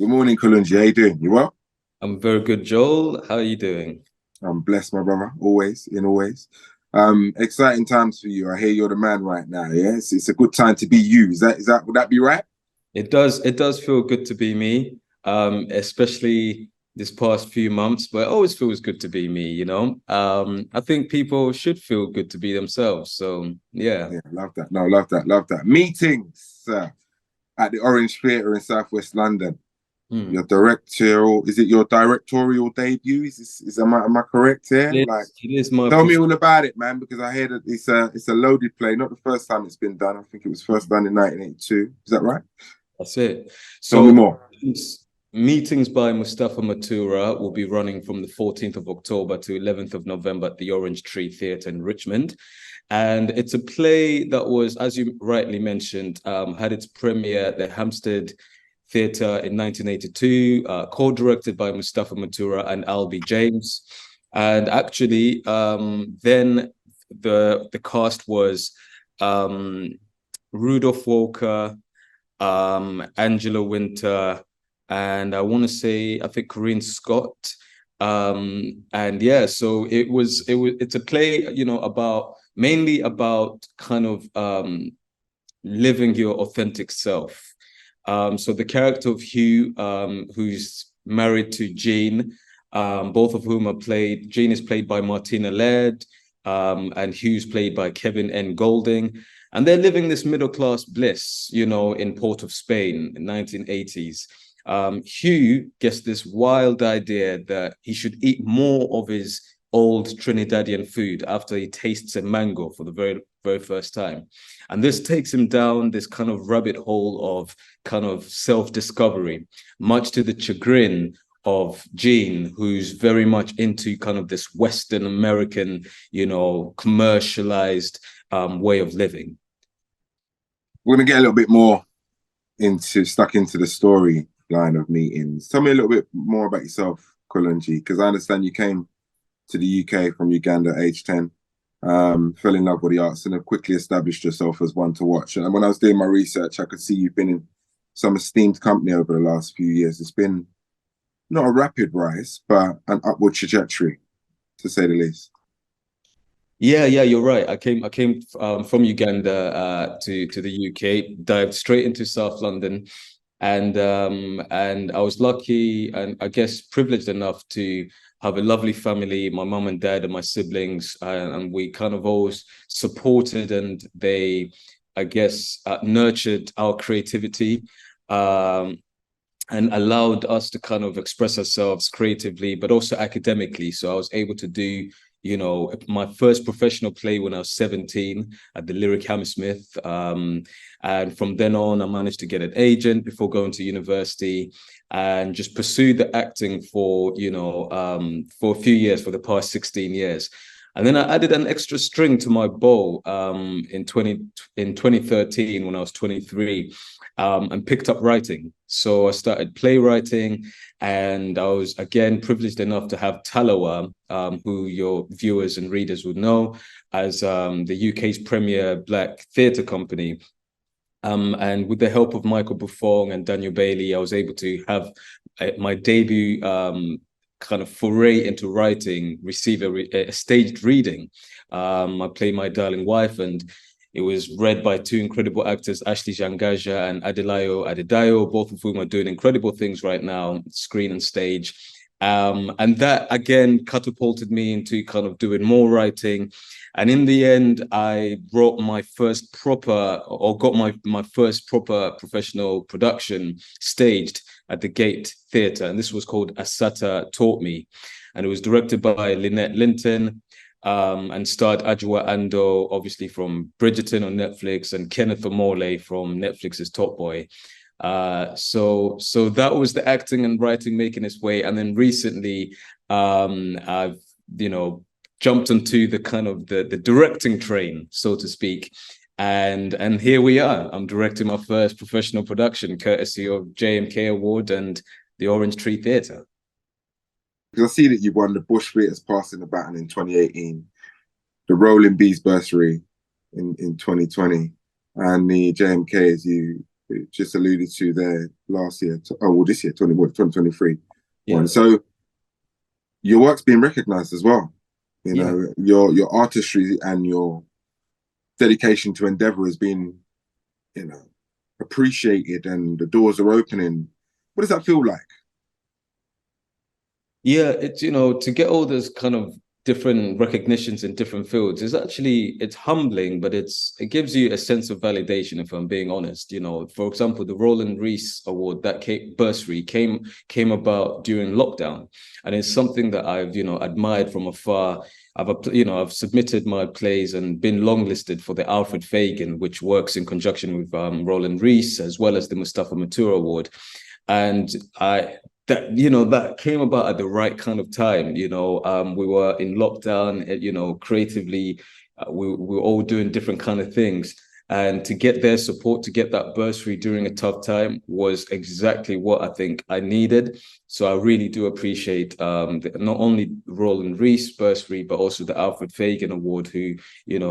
Good morning, Kalungi. How you doing? You well? I'm very good, Joel. How are you doing? I'm blessed, my brother. Always, in always. Exciting times for you. I hear you're the man right now. Yes, it's a good time to be you. Is that would that be right? It does feel good to be me, especially this past few months, but it always feels good to be me. I think people should feel good to be themselves. So yeah. Yeah, love that. No, love that, love that. Meetings at the Orange Theatre in Southwest London. Hmm. Your directorial, is it your directorial debut? Am I correct here? Like, It is my tell me all about it, man, because I hear that it's a loaded play. Not the first time it's been done. I think it was first done in 1982. Is that right? That's it. Tell me So more. meetings by Mustafa Matura will be running from the 14th of October to 11th of November at the Orange Tree Theatre in Richmond. And it's a play that was, as you rightly mentioned, had its premiere at the Hampstead Theatre in 1982, co-directed by Mustafa Matura and Albie James. And actually, then the cast was um, Rudolph Walker, Angela Winter, and I think Corinne Scott. And yeah, so it's a play, about mainly about kind of living your authentic self. So the character of Hugh, who's married to Jean, both of whom are played. Jean is played by Martina Laird, and Hugh's played by Kevin N. Golding, and they're living this middle class bliss, in Port of Spain in 1980s. Hugh gets this wild idea that he should eat more of his old Trinidadian food after he tastes a mango for the very, very first time. And this takes him down this kind of rabbit hole of kind of self-discovery, much to the chagrin of Gene, who's very much into kind of this Western American, commercialized way of living. We're gonna get a little bit more stuck into the storyline of meetings. Tell me a little bit more about yourself, Kalungi, because I understand you came to the UK from Uganda at age 10, fell in love with the arts and have quickly established yourself as one to watch. And when I was doing my research, I could see you've been in some esteemed company over the last few years. It's been not a rapid rise, but an upward trajectory, to say the least. Yeah, yeah, you're right. I came from Uganda to the UK, dived straight into South London, and I was lucky and I guess privileged enough to have a lovely family, my mom and dad and my siblings, and we kind of always supported and they, I guess, nurtured our creativity. Um, and allowed us to kind of express ourselves creatively, but also academically. So I was able to do, my first professional play when I was 17 at the Lyric Hammersmith. And from then on, I managed to get an agent before going to university and just pursue the acting for a few years, for the past 16 years. And then I added an extra string to my bow in 2013 when I was 23, and picked up writing. So I started playwriting, and I was again privileged enough to have Talawa, who your viewers and readers would know as the UK's premier Black theatre company. And with the help of Michael Buffon and Daniel Bailey, I was able to have my debut kind of foray into writing, receive a staged reading. I played My Darling Wife, and it was read by two incredible actors, Ashley Jangaja and Adelayo Adedayo, both of whom are doing incredible things right now, screen and stage. And that again catapulted me into kind of doing more writing. And in the end, I wrote my first proper, or got my first proper professional production staged at the Gate Theatre. And this was called Asata Taught Me. And it was directed by Lynette Linton, and starred Ajwa Ando, obviously from Bridgerton on Netflix, and Kenneth Omole from Netflix's Top Boy. So that was the acting and writing making its way. And then recently, I've, jumped onto the kind of the directing train, so to speak. And here we are. I'm directing my first professional production, courtesy of JMK Award and the Orange Tree Theatre. Because I see that you won the Bush Theatre's Passing the Baton in 2018, the Rolling Bees Bursary in 2020, and the JMK, as you just alluded to there last year. This year, 2023 Yeah. one. So your work's been recognised as well. You Yeah. know, your artistry and your dedication to endeavour has been, you know, appreciated, and the doors are opening. What does that feel like? Yeah, it's, you know, to get all those kind of different recognitions in different fields is actually, it's humbling, but it gives you a sense of validation, if I'm being honest. You know, for example, the Roland Rees Award, that bursary came about during lockdown, and it's something that I've, you know, admired from afar. I've submitted my plays and been longlisted for the Alfred Fagan, which works in conjunction with Roland Rees, as well as the Mustafa Matura Award. And that came about at the right kind of time. We were in lockdown, creatively, we were all doing different kind of things, and to get their support, to get that bursary during a tough time, was exactly what I think I needed. So I really do appreciate not only Roland Rees bursary, but also the Alfred Fagan Award, who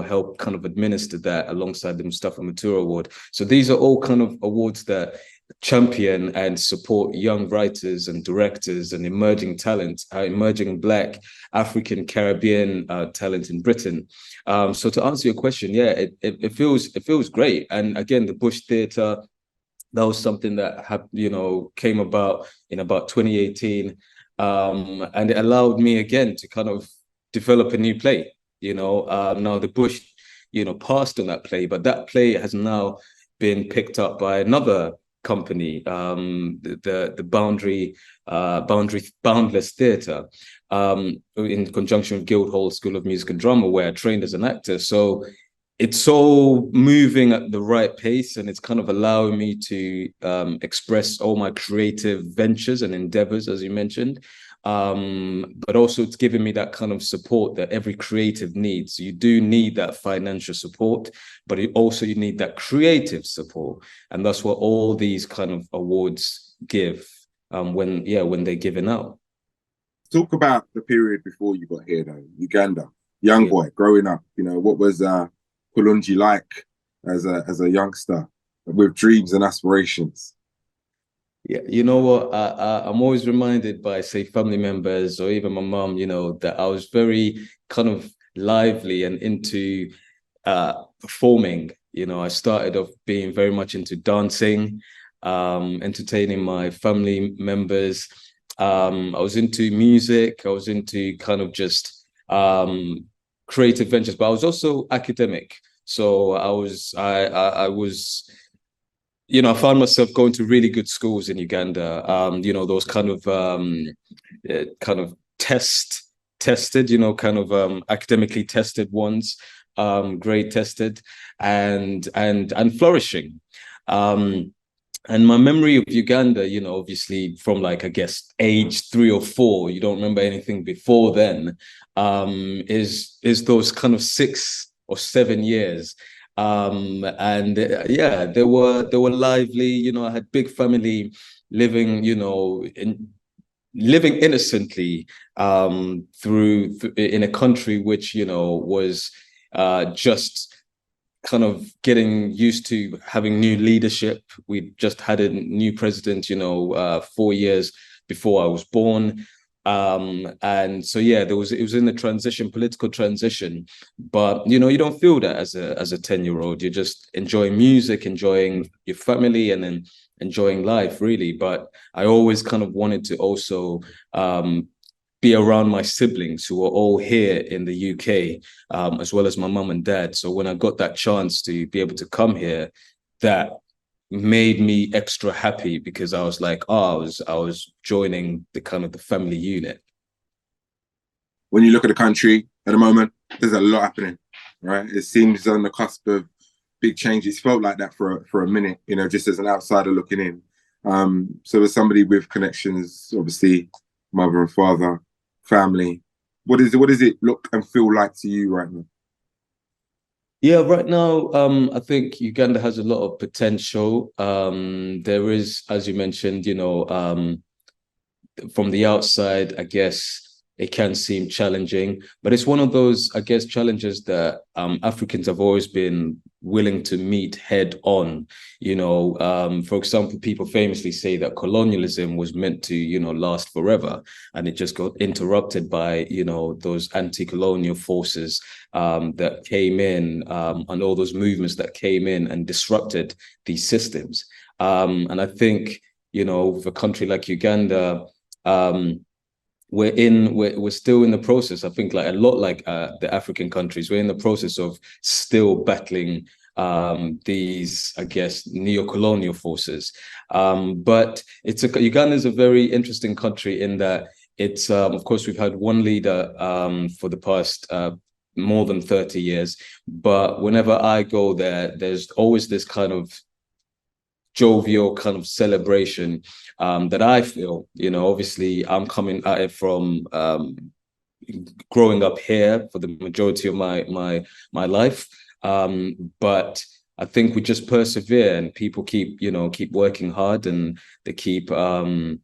helped kind of administer that alongside the Mustafa Matura Award. So these are all kind of awards that champion and support young writers and directors and emerging talent, emerging Black, African, Caribbean talent in Britain. So to answer your question, yeah, it feels great. And again, the Bush Theatre, that was something that came about in about 2018, and it allowed me again to kind of develop a new play. Now the Bush passed on that play, but that play has now been picked up by another company, the Boundless Theatre, in conjunction with Guildhall School of Music and Drama, where I trained as an actor. So it's all moving at the right pace, and it's kind of allowing me to express all my creative ventures and endeavors, as you mentioned. But also it's giving me that kind of support that every creative needs. You do need that financial support, but you need that creative support. And that's what all these kind of awards give when they're given out. Talk about the period before you got here, though. Uganda, young boy, growing up. What was Kalungi like as a youngster with dreams and aspirations? Yeah, you know what? I'm always reminded by, say, family members or even my mom, that I was very kind of lively and into performing. I started off being very much into dancing, entertaining my family members. I was into music. I was into kind of just creative ventures, but I was also academic. So I was I found myself going to really good schools in Uganda. Those kind of tested, academically tested ones, grade tested, and flourishing. And my memory of Uganda, obviously from like, I guess, age 3 or 4, you don't remember anything before then, is those kind of 6 or 7 years. They were lively. I had big family living, living innocently through in a country which was just kind of getting used to having new leadership. We just had a new president, 4 years before I was born. And so it was in the political transition, but you don't feel that as a 10-year-old. You're just enjoying music, enjoying your family, and then enjoying life, really. But I always kind of wanted to also be around my siblings, who are all here in the UK, as well as my mum and dad. So when I got that chance to be able to come here, that made me extra happy, because I was like, I was joining the kind of the family unit. When you look at the country at the moment, there's a lot happening, right? It seems on the cusp of big change. It's felt like that for a minute, just as an outsider looking in. So as somebody with connections, obviously, mother and father, family, what does it look and feel like to you right now? Yeah, right now, I think Uganda has a lot of potential. There is, as you mentioned, from the outside, I guess it can seem challenging, but it's one of those, I guess, challenges that Africans have always been willing to meet head on. For example, people famously say that colonialism was meant to, last forever, and it just got interrupted by, those anti-colonial forces that came in, and all those movements that came in and disrupted these systems. And I think, for a country like Uganda, we're still in the process. I think like a lot like the African countries, we're in the process of still battling these, I guess, neo-colonial forces. But Uganda is a very interesting country in that it's of course we've had one leader for the past more than 30 years, but whenever I go there, there's always this kind of jovial kind of celebration that I feel. Obviously I'm coming at it from growing up here for the majority of my life, but I think we just persevere, and people keep working hard, and they keep the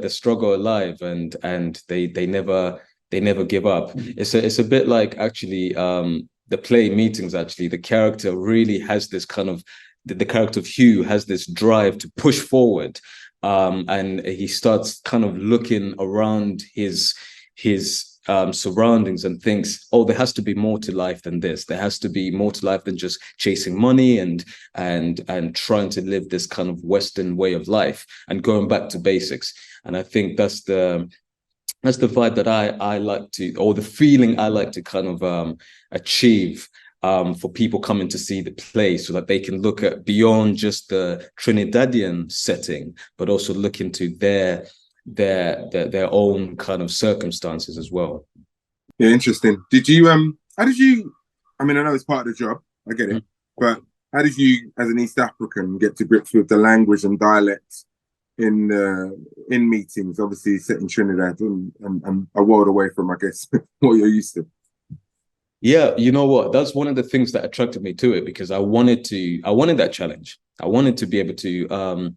struggle alive, and they never give up. It's a bit like actually the play Meetings. Actually, the character really has this kind of the character of Hugh has this drive to push forward, and he starts kind of looking around his surroundings and thinks, oh, there has to be more to life than this. There has to be more to life than just chasing money and trying to live this kind of Western way of life and going back to basics. And I think that's the vibe that I like to, or the feeling I like to kind of achieve for people coming to see the play, so that they can look at beyond just the Trinidadian setting, but also look into their own kind of circumstances as well. Yeah, interesting. Did you how did you, I mean, I know it's part of the job, I get it, but how did you as an East African get to grips with the language and dialects in Meetings, obviously set in Trinidad and a world away from, I guess, what you're used to? Yeah, you know what? That's one of the things that attracted me to it, because I wanted that challenge. I wanted to be able to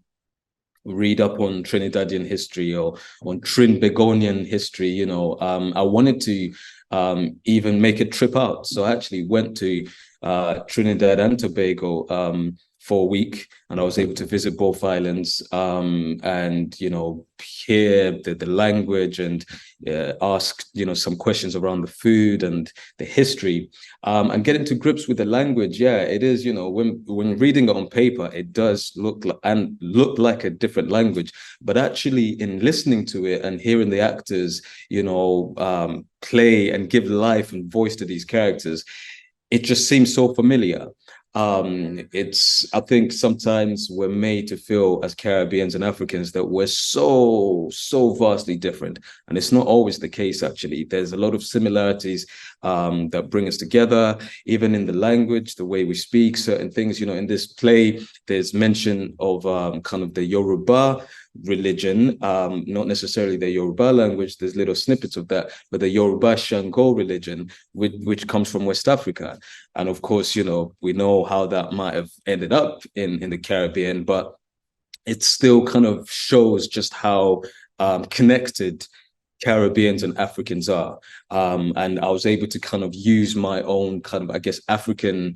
read up on Trinidadian history or on Trinbagonian history. I wanted to even make a trip out. So I actually went to Trinidad and Tobago for a week, and I was able to visit both islands and hear the language and ask some questions around the food and the history, and getting to grips with the language. Yeah, it is, when reading it on paper, it does look like a different language, but actually in listening to it and hearing the actors play and give life and voice to these characters, it just seems so familiar. I think sometimes we're made to feel as Caribbeans and Africans that we're so vastly different, and it's not always the case. Actually, there's a lot of similarities that bring us together, even in the language, the way we speak certain things. In this play, there's mention of kind of the Yoruba religion, not necessarily the Yoruba language. There's little snippets of that, but the Yoruba Shango religion, which comes from West Africa. And of course, we know how that might have ended up in the Caribbean, but it still kind of shows just how connected Caribbeans and Africans are. And I was able to kind of use my own kind of, I guess, African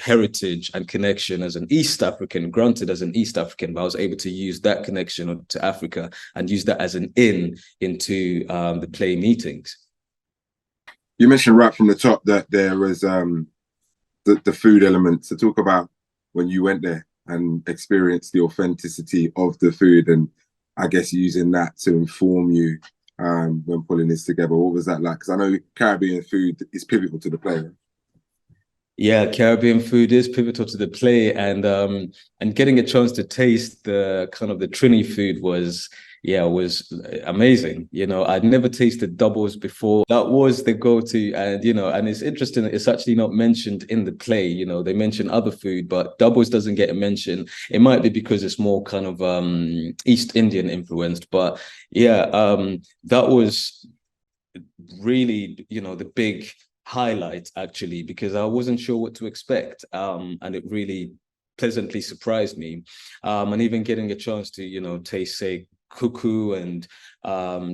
heritage and connection as an East African, granted as an East African, but I was able to use that connection to Africa and use that as an into the play Meetings. You mentioned right from the top that there was the food element. So talk about when you went there and experienced the authenticity of the food, and I guess using that to inform you when pulling this together. What was that like? Because I know Caribbean food is pivotal to the play. Yeah, Caribbean food is pivotal to the play, and getting a chance to taste the kind of the Trini food was amazing. I'd never tasted doubles before. That was the go-to, and and it's interesting, it's actually not mentioned in the play. They mention other food, but doubles doesn't get a mention. It might be because it's more kind of East Indian influenced, but yeah, that was really the big highlight, actually, because I wasn't sure what to expect, and it really pleasantly surprised me, and even getting a chance to taste, say, cuckoo and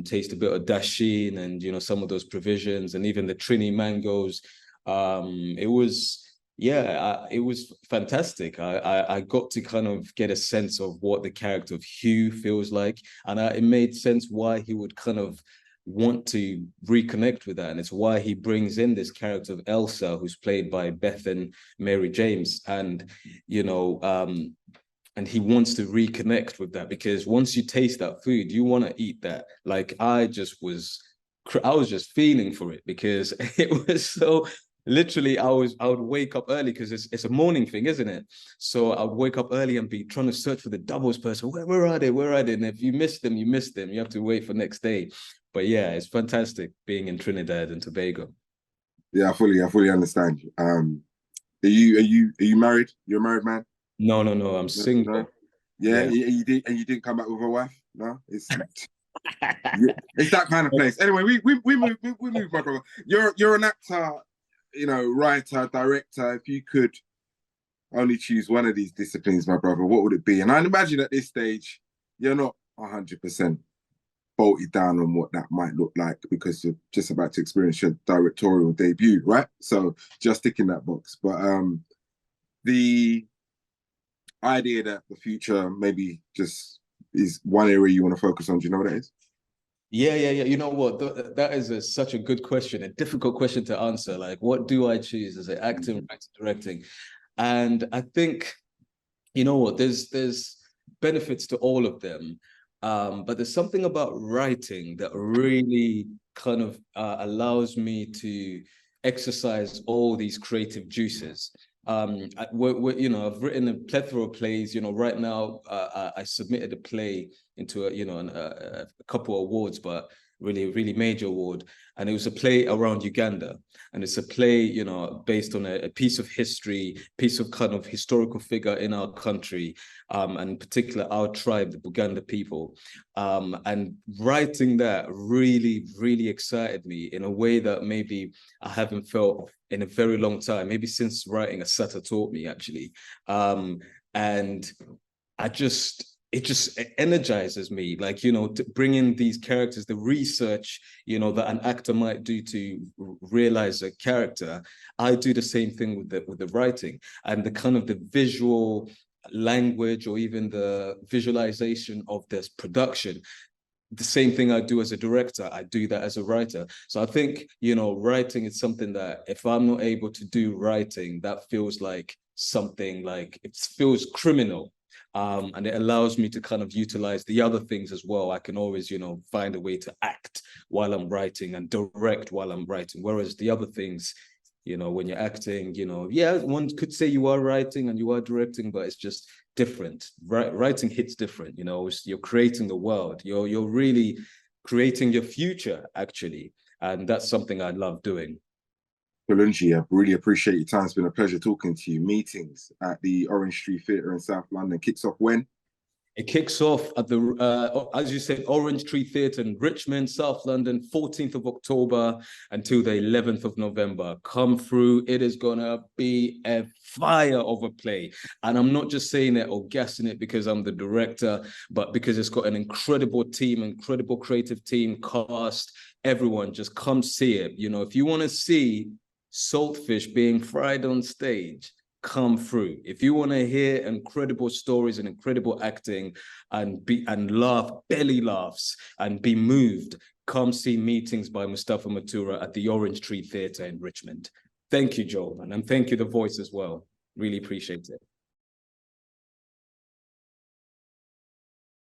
taste a bit of dashin and, you know, some of those provisions and even the Trini mangoes. It was, yeah, it was fantastic. I got to kind of get a sense of what the character of Hugh feels like, and it made sense why he would kind of want to reconnect with that, and it's why he brings in this character of Elsa, who's played by Bethan Mary James, and you know, and he wants to reconnect with that because once you taste that food, you want to eat that. Like I was just feeling for it because it was so. Literally, I would wake up early because it's a morning thing, isn't it? So I would wake up early and be trying to search for the doubles person. Where are they? Where are they? And if you miss them, you miss them. You have to wait for next day. But yeah, it's fantastic being in Trinidad and Tobago. Yeah, I fully understand. Are you married? You're a married man? No, I'm No, no. single. Yeah, Yeah. you didn't come back with a wife? No, it's that kind of place. Anyway, we move, my brother. You're an actor, you know, writer, director. If you could only choose one of these disciplines, my brother, what would it be? And I imagine at this stage, you're not 100% bolted down on what that might look like because you're just about to experience your directorial debut, right? So just ticking that box. But the idea that the future maybe just is one area you want to focus on, do you know what that is? Yeah. You know what? That is such a good question, a difficult question to answer. Like, what do I choose? Is it acting, writing, directing? And I think, you know what? There's benefits to all of them, but there's something about writing that really kind of allows me to exercise all these creative juices. You know, I've written a plethora of plays. You know, right now I submitted a play into a couple of awards, but really major award, and it was a play around Uganda, and it's a play, you know, based on a piece of history, piece of kind of historical figure in our country, and in particular our tribe, the Buganda people, and writing that really excited me in a way that maybe I haven't felt in a very long time, maybe since writing A Sutter Taught Me, actually. And it just energizes me, like, you know, to bring in these characters, the research, you know, that an actor might do to realize a character. I do the same thing with the writing and the kind of the visual language or even the visualization of this production. The same thing I do as a director, I do that as a writer. So I think, you know, writing is something that if I'm not able to do writing, that feels like something, like it feels criminal. And it allows me to kind of utilize the other things as well. I can always, you know, find a way to act while I'm writing and direct while I'm writing. Whereas the other things, you know, when you're acting, you know, yeah, one could say you are writing and you are directing, but it's just different. Writing hits different, you know, you're creating the world. You're really creating your future, actually. And that's something I love doing. Kalungi, I really appreciate your time. It's been a pleasure talking to you. Meetings at the Orange Tree Theatre in South London kicks off when? It kicks off at the, as you said, Orange Tree Theatre in Richmond, South London, 14th of October until the 11th of November. Come through. It is going to be a fire of a play. And I'm not just saying it or guessing it because I'm the director, but because it's got an incredible team, incredible creative team, cast, everyone. Just come see it. You know, if you want to see saltfish being fried on stage, come through. If you want to hear incredible stories and incredible acting and laugh, belly laughs, and be moved, come see Meetings by Mustafa Matura at the Orange Tree Theatre in Richmond. Thank you, Joel, and thank you, The Voice, as well. Really appreciate it.